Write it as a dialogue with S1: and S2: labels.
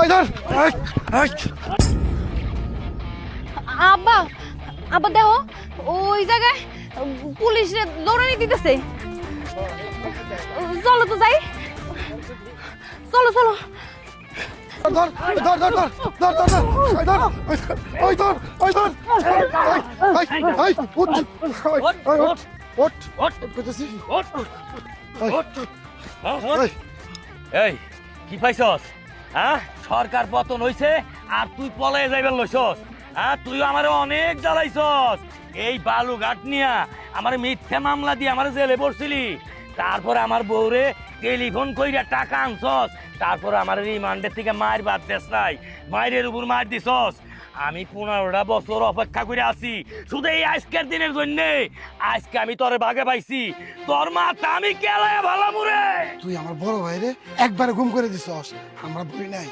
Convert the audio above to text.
S1: ওই ধর
S2: আব্বা আব্বা দেখো ওই জায়গায় পুলিশ দৌড়ানি দিতেছে। চলো তো যাই, চলো চলো।
S1: ধর ধর ধর ধর ধর ধর ধর ওই ধর ওই ধর ওই ধর ওই উঠ ওই উঠ উঠ উঠ কইতেছি
S3: এই কি পাইছস? হ্যাঁ, সরকার পতন হইছে আর তুই পলায়ে যাইবার লইছস। হ্যাঁ, তুই আমারে অনেক জ্বালাইছস। এই বালুঘাট নিয়া আমার মিথ্যা মামলা দিয়ে আমার জেলে পড়ছিলি। তারপর আমার বউরে টেলিফোন কইরা টাকা আনছস। তারপর আমার রিমান্ডের থেকে মায়ের বাদ দেস নাই, মায়ের উপর মার দিছস। আমি 15টা বছর অপেক্ষা করে আছি শুধু এই আজকের দিনের জন্য। আজকে আমি তোরে ভাগে পাইছি, তোর মাথা আমি কেলায় ভালো মুরে।
S1: তুই আমার বড় ভাইরে একবারে গুম করে দিছস, আমরা বলি নাই।